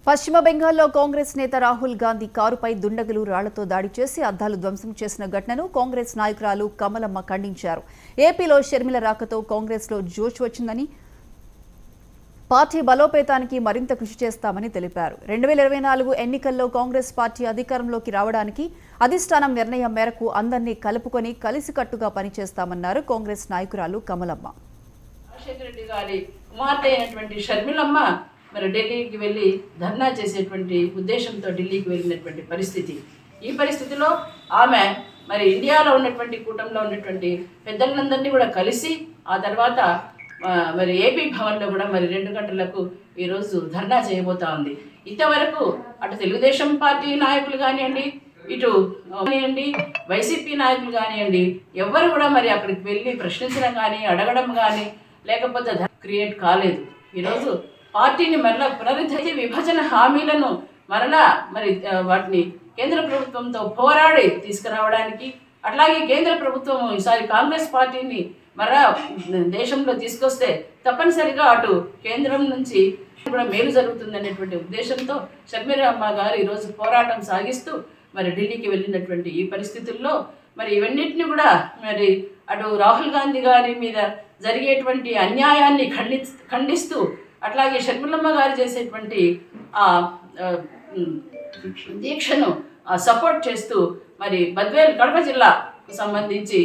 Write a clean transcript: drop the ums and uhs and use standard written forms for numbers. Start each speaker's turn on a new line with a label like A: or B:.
A: పశ్చిమ బెంగాల్లో కాంగ్రెస్ నేత రాహుల్ గాంధీ కారుపై దుండగులు రాళ్లతో దాడి చేసి అద్దాలు ధ్వంసం చేసిన ఘటనను కాంగ్రెస్ నాయకురాలు కమలమ్మ ఖండించారు. ఏపీలో షర్మిల రాకతో కాంగ్రెస్లో జోష్ వచ్చిందని, పార్టీ బలోపేతానికి మరింత కృషి చేస్తామని తెలిపారు. 2024 ఎన్నికల్లో కాంగ్రెస్ పార్టీ అధికారంలోకి రావడానికి అధిష్టానం నిర్ణయం మేరకు అందరినీ కలుపుకొని కలిసికట్టుగా పనిచేస్తామన్నారు కాంగ్రెస్ నాయకురాలు కమలమ్మ.
B: రాజశేఖర రెడ్డి గారి కుమార్తె అయినటువంటి షర్మిలమ్మ మరి ఢిల్లీకి వెళ్ళి ధర్నా చేసేటువంటి ఉద్దేశంతో ఢిల్లీకి వెళ్ళినటువంటి పరిస్థితి. ఈ పరిస్థితిలో ఆమె మరి ఇండియాలో ఉన్నటువంటి కూటమిలో ఉన్నటువంటి పెద్దలందరినీ కూడా కలిసి ఆ తర్వాత మరి ఏపీ భవన్లో కూడా మరి 2 గంటలకు ఈరోజు ధర్నా చేయబోతా ఉంది. ఇంతవరకు అటు తెలుగుదేశం పార్టీ నాయకులు కానివ్వండి, ఇటు కానివ్వండి, వైసీపీ నాయకులు కానివ్వండి, ఎవరు కూడా మరి అక్కడికి వెళ్ళి ప్రశ్నించడం కానీ అడగడం కానీ లేకపోతే క్రియేట్ కాలేదు. ఈరోజు పార్టీని మరలా పునరుద్ధరించి విభజన హామీలను మరలా మరి వాటిని కేంద్ర ప్రభుత్వంతో పోరాడి తీసుకురావడానికి, అట్లాగే కేంద్ర ప్రభుత్వం ఈసారి కాంగ్రెస్ పార్టీని మరలా దేశంలో తీసుకొస్తే తప్పనిసరిగా అటు కేంద్రం నుంచి కూడా మేలు జరుగుతుందనేటువంటి ఉద్దేశంతో షర్మిలమ్మ గారు ఈరోజు పోరాటం సాగిస్తూ మరి ఢిల్లీకి వెళ్ళినటువంటి ఈ పరిస్థితుల్లో మరి ఇవన్నిటిని కూడా మరి అటు రాహుల్ గాంధీ గారి మీద జరిగేటువంటి అన్యాయాన్ని ఖండిస్తూ అట్లాగే షర్మిలమ్మ గారు చేసేటువంటి ఆ దీక్షను సపోర్ట్ చేస్తూ మరి బద్వేల్ కడప జిల్లాకు సంబంధించి